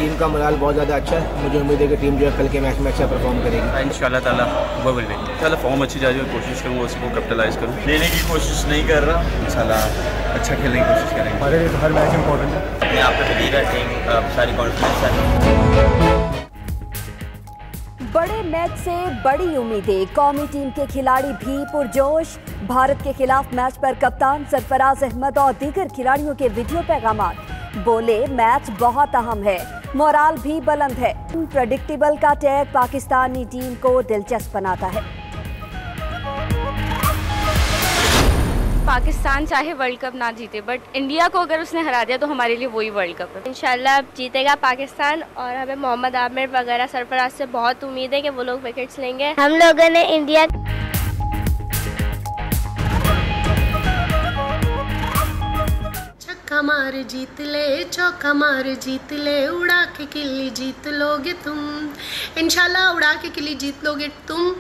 Team का morale बहुत ज़्यादा अच्छा है। मुझे उम्मीद है कि टीम जो है कल के मैच में अच्छा परफॉर्म करेगी। इंशाल्लाह ताला वो विल विन। इंशाल्लाह फॉर्म अच्छी जा रही है, कोशिश करूँगा उसको कैपिटलाइज करूँ। लेने की कोशिश नहीं कर रहा, इंशाल्लाह अच्छा खेलने की कोशिश करेंगे। हमारे लिए तो हर मैच इंपॉर्टेंट है। अपने आप पे बिलीव है, टीम सारी कॉन्फिडेंस है। बड़े मैच से बड़ी उम्मीदें, कौमी टीम के खिलाड़ी भी पुरजोश। भारत के खिलाफ मैच पर कप्तान सरफराज अहमद और दीगर खिलाड़ियों के वीडियो पैगामात। बोले मैच बहुत अहम है, मोराल भी बुलंद है। प्रेडिक्टेबल का टैग पाकिस्तानी टीम को दिलचस्प बनाता है। पाकिस्तान चाहे वर्ल्ड कप ना जीते, बट इंडिया को अगर उसने हरा दिया तो हमारे लिए वही वर्ल्ड कप है। इंशाल्लाह जीतेगा पाकिस्तान और हमें मोहम्मद आमिर वगैरह सरफराज से बहुत उम्मीद है कि वो लोग विकेट्स लेंगे। हम लोगों ने इंडिया छक्का मार जीत ले, चौका मार जीत ले, उड़ा के किल्ली जीत लोगे तुम। इंशाल्लाह उड़ा के किल्ली जीत लोगे तुम।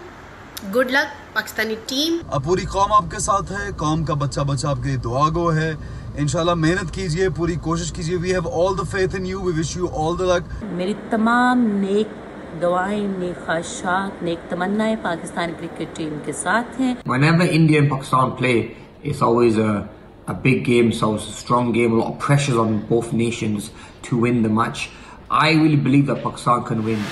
Good luck Pakistani team. अब पूरी कौम आपके साथ है, कौम का बच्चा बच्चा आपके दुआ गो है। इंशाल्लाह मेहनत कीजिए, पूरी कोशिश कीजिए। We have all the faith in you, we wish you all the luck. मेरी तमाम नेक दुआएं, नेक ख्वाहिशात, नेक तमन्नाएं पाकिस्तान क्रिकेट टीम के साथ हैं। Whenever India and Pakistan play, it's always a big game, so it's a strong game, a lot of pressure on both nations to win the match. I really believe that Pakistan can win.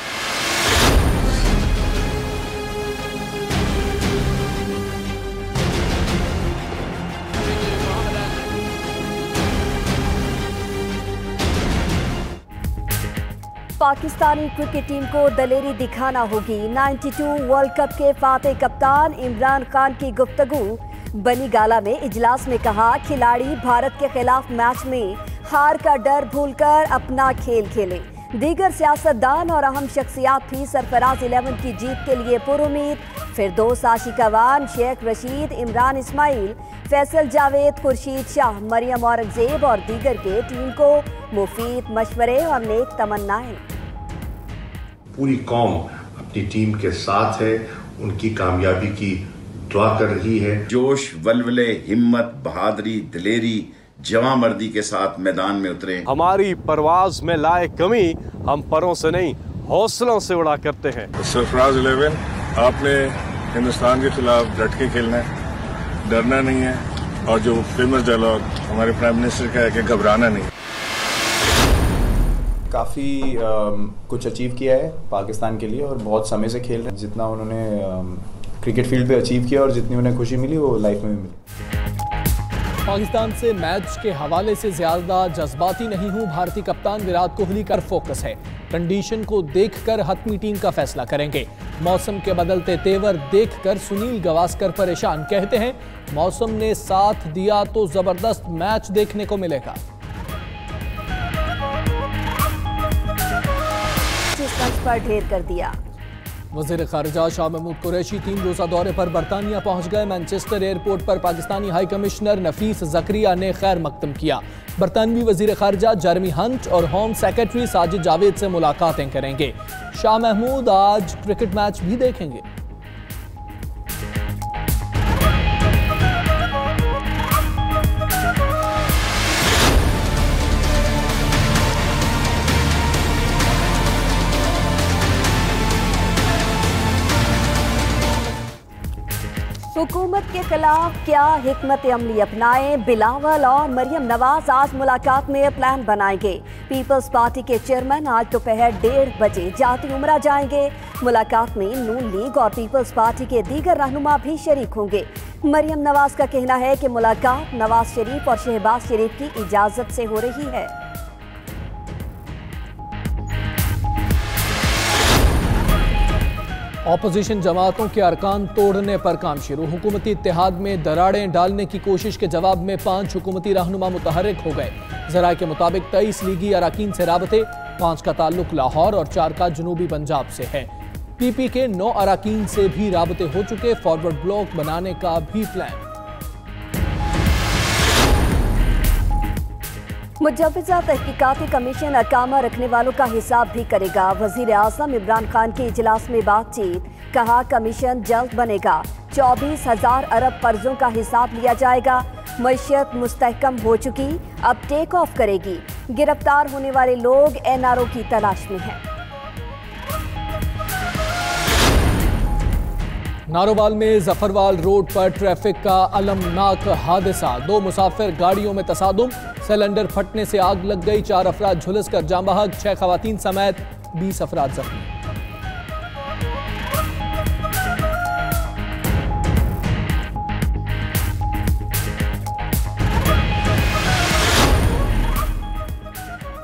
Pakistani cricket team को दलेरी दिखाना होगी। 92 world cup के फातेह कप्तान इमरान खान की गुफ्तगू। बनी गाला में इजलास में कहा, खिलाड़ी भारत के खिलाफ मैच में हार का डर भूलकर अपना खेल खेले। दीगर सियासतदान और अहम शख्सियात भी सरफराज 11 की जीत के लिए पुरुमीद। फिरदौस आशिक अवान, शेख रशीद, इमरान इस्माइल, फैसल जावेद, खुर्शीद शाह, मरियम औरंगजेब और दीगर के टीम को मुफीद मशवरे और नेक तमन्नाएं। पूरी कौम अपनी टीम के साथ है, उनकी कामयाबी की दुआ कर रही है। जोश, वलवले, हिम्मत, बहादुरी, दिलेरी, जवां मर्दी के साथ मैदान में उतरे। हमारी परवाज में लाए कमी, हम परों से नहीं हौसलों से उड़ा करते हैं। सरफराज 11, आपने हिंदुस्तान के खिलाफ डट के खेलना है, डरना नहीं है। और जो फेमस डायलॉग हमारे प्राइम मिनिस्टर का है कि घबराना नहीं। काफ़ी कुछ अचीव किया है पाकिस्तान के लिए और बहुत समय से खेल रहे हैं। जितना उन्होंने क्रिकेट फील्ड पे अचीव किया और जितनी उन्हें खुशी मिली वो लाइफ में भी मिली। पाकिस्तान से मैच के हवाले से ज्यादा जज्बाती नहीं हूं। भारतीय कप्तान विराट कोहली का फोकस है। कंडीशन को देखकर हतमी टीम का फैसला करेंगे। मौसम के बदलते तेवर देखकर सुनील गावस्कर परेशान। कहते हैं मौसम ने साथ दिया तो जबरदस्त मैच देखने को मिलेगा। पर ढेर कर दिया। वज़ीर ख़ारिजा शाह महमूद कुरैशी 3 रोज़ा दौरे पर बरतानिया पहुंच गए। मैनचेस्टर एयरपोर्ट पर पाकिस्तानी हाई कमिश्नर नफीस ज़करिया ने खैर मकदम किया। बरतानवी वज़ीर ख़ारिजा जर्मी हंट और होम सेक्रेटरी साजिद जावेद से मुलाकातें करेंगे। शाह महमूद आज क्रिकेट मैच भी देखेंगे। हुकूमत के खिलाफ क्या हिकमत अमली अपनाएं? बिलावल और मरियम नवाज आज मुलाकात में प्लान बनाएंगे। पीपल्स पार्टी के चेयरमैन आज दोपहर 1:30 बजे जाती उमरा जाएंगे। मुलाकात में नून लीग और पीपल्स पार्टी के दीगर रहनुमा भी शरीक होंगे। मरियम नवाज का कहना है कि मुलाकात नवाज शरीफ और शहबाज शरीफ की इजाजत से हो रही है। ऑपोजिशन जमातों के अरकान तोड़ने पर काम शुरू। हुकूमती इत्तेहाद में दरारें डालने की कोशिश के जवाब में 5 हुकूमती रहनुमा मुतहर्रिक हो गए। ज़राए के मुताबिक 23 लीगी अराकीन से राबते, 5 का ताल्लुक लाहौर और 4 का जनूबी पंजाब से है। पीपी के 9 अराकीन से भी राबते हो चुके। फॉरवर्ड ब्लॉक बनाने का भी प्लान। मुजव्वज़ा तहकीकाती कमीशन अकामा रखने वालों का हिसाब भी करेगा। वज़ीर आज़म इमरान खान के इजलास में बातचीत। कहा कमीशन जल्द बनेगा। 24,000 अरब कर्जों का हिसाब लिया जाएगा। मईशत मुस्तहकम हो चुकी, अब टेक ऑफ करेगी। गिरफ्तार होने वाले लोग एनआरओ की तलाश में हैं। नारोवाल में जफरवाल रोड पर ट्रैफिक का अलमनाक हादसा, 2 मुसाफिर गाड़ियों में तसादुम, सिलेंडर फटने से आग लग गई, 4 अफराद झुलसकर जाम बहक, 6 खवातीन समेत 20 अफराद जख्मी।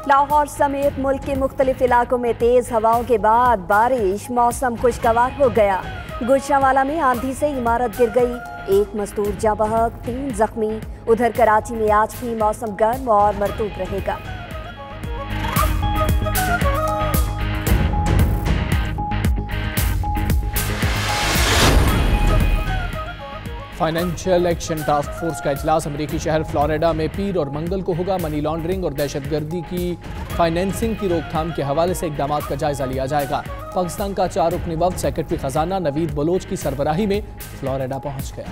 लाहौर समेत मुल्क के मुख्तलिफ इलाकों में तेज हवाओं के बाद बारिश, मौसम खुशगवार हो गया। गुजरांवाला में आंधी से इमारत गिर गई, 1 मजदूर जाँ बहक, 3 जख्मी। उधर कराची में आज भी मौसम गर्म और मरतूब रहेगा। फाइनेंशियल एक्शन टास्क फोर्स का इजलास अमेरिकी शहर फ्लोरिडा में पीर और मंगल को होगा। मनी लॉन्ड्रिंग और दहशतगर्दी की फाइनेंसिंग की रोकथाम के हवाले से इकदाम का जायजा लिया जाएगा। पाकिस्तान का 4 रुकनी वफ्द सेक्रेटरी खजाना नवीद बलोच की सरबराही में फ्लोरिडा पहुंच गया।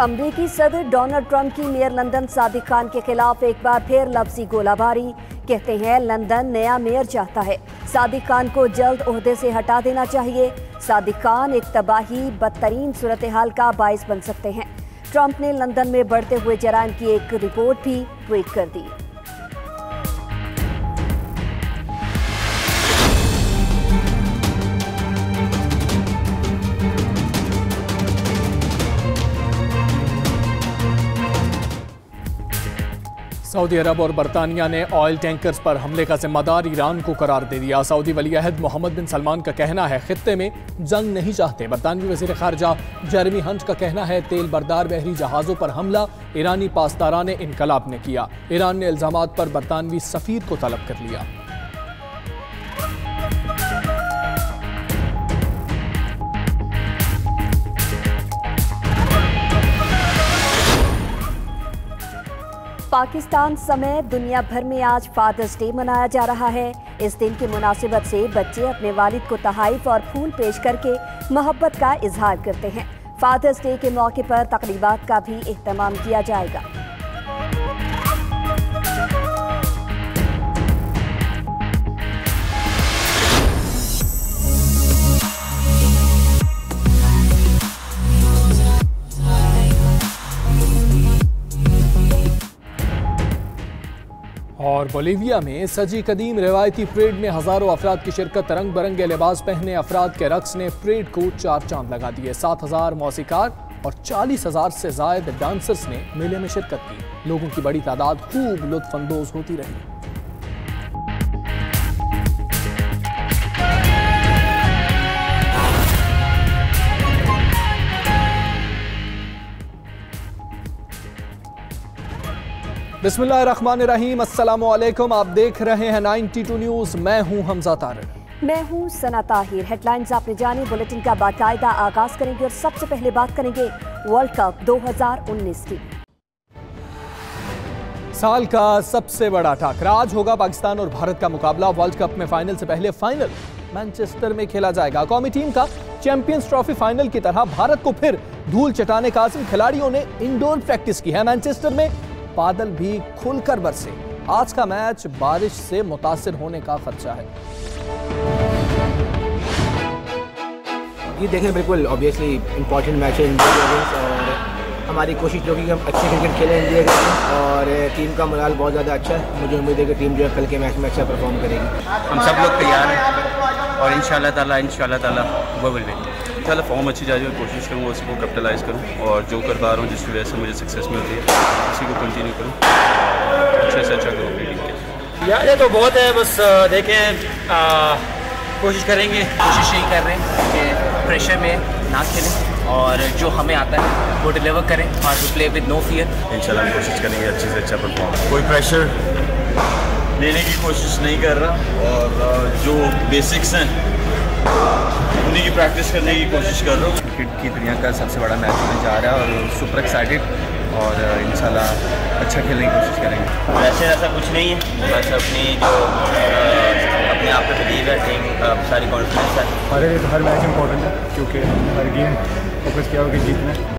अमरीकी सदर डोनाल्ड ट्रंप की मेयर लंदन सादिक खान के खिलाफ एक बार फिर लफ्जी गोलाबारी। कहते हैं लंदन नया मेयर चाहता है, सादिक खान को जल्द ओहदे से हटा देना चाहिए। सादिक खान एक तबाही बदतरीन सूरत हाल का बाइस बन सकते हैं। ट्रंप ने लंदन में बढ़ते हुए जराइम की एक रिपोर्ट भी ट्वीट कर दी। सऊदी अरब और बरतानिया ने ऑयल टैंकर्स पर हमले का जिम्मेदार ईरान को करार दे दिया। सऊदी वलीअहद मोहम्मद बिन सलमान का कहना है खित्ते में जंग नहीं चाहते। बरतानवी वज़ीर ख़ारजा जेरेमी हंट का कहना है तेल बरदार बहरी जहाज़ों पर हमला ईरानी पासदारान इनकलाब ने किया। ईरान ने इल्ज़ामात पर बरतानवी सफ़ीर को तलब कर लिया। पाकिस्तान समेत दुनिया भर में आज फादर्स डे मनाया जा रहा है। इस दिन की मुनासिबत से बच्चे अपने वालिद को तोहफ़े और फूल पेश करके मोहब्बत का इजहार करते हैं। फादर्स डे के मौके पर तकरीबात का भी एहतमाम किया जाएगा। और बोलीविया में सजी कदीम रिवायती परेड में हजारों अफराद की शिरकत। रंग बिरंगे लिबास पहने अफराद के रक्स ने परेड को 4 चांद लगा दिए। 7,000 मौसीकार और 40,000 से ज्यादा डांसर्स ने मेले में शिरकत की। लोगों की बड़ी तादाद खूब लुत्फानंदोज होती रही। बिस्मिल्लाहिर्रहमानिर्रहीम, अस्सलामुअलैकुम। आप देख रहे हैं 92 न्यूज़। मैं हूं हमजा तारिक। मैं हूं सना ताहिर। हेडलाइंस आपने जानी, बुलेटिन का बाकायदा आगाज करेंगे और सबसे पहले बात करेंगे वर्ल्ड कप 2019 की। साल का सबसे बड़ा टाकरा आज होगा पाकिस्तान और भारत का मुकाबला। वर्ल्ड कप में फाइनल से पहले फाइनल मैनचेस्टर में खेला जाएगा। कौमी टीम का चैंपियंस ट्रॉफी फाइनल की तरह भारत को फिर धूल चटाने का आज़म। खिलाड़ियों ने इंडोर प्रैक्टिस की है। मैनचेस्टर में बादल भी खुलकर बरसे। आज का मैच बारिश से मुतासिर होने का खदशा है। ये देखें, बिल्कुल ऑब्वियसली इंपॉर्टेंट मैच है इंडिया के अगेंस्ट और हमारी कोशिश जो कि हम अच्छे क्रिकेट खेलें इंडिया के अगेंस्ट और टीम का मोराल बहुत ज़्यादा अच्छा है। मुझे उम्मीद है कि टीम जो है कल के मैच में अच्छा परफॉर्म करेगी। हम सब लोग तैयार हैं और इंशाल्लाह ताला वो विल विन। इंशाल्लाह फॉर्म अच्छी जा रही है, कोशिश करूँगा उसको कैपिटलाइज करूँ और जो कर पा रहा हूँ जिसकी वजह से मुझे सक्सेस मिलती है उसी को कंटिन्यू करूँ, अच्छे से अच्छा करूँ अपनी टीम के। यार ये तो बहुत है, बस देखें कोशिश करेंगे। कोशिश यही कर रहे हैं कि प्रेशर में ना खेलें और जो हमें आता है वो डिलीवर करें और to play with no fear. इंशाल्लाह हम कोशिश करेंगे अच्छे से अच्छा परफॉर्म। कोई प्रेशर लेने की कोशिश नहीं कर रहा और जो बेसिक्स हैं उन्हीं की प्रैक्टिस करने की कोशिश कर रहा हूँ। क्रिकेट की दुनिया का सबसे बड़ा मैच होने जा रहा है और सुपर एक्साइटेड और इंशाल्लाह अच्छा खेलने की कोशिश करेंगे। वैसे ऐसा कुछ नहीं है, बस अपनी अपने आप पे बिलीव है, टीम सारी कॉन्फिडेंस है। हमारे लिए तो हर मैच इंपॉर्टेंट है क्योंकि हर गेम फोकस किया होगा कि जीतना है।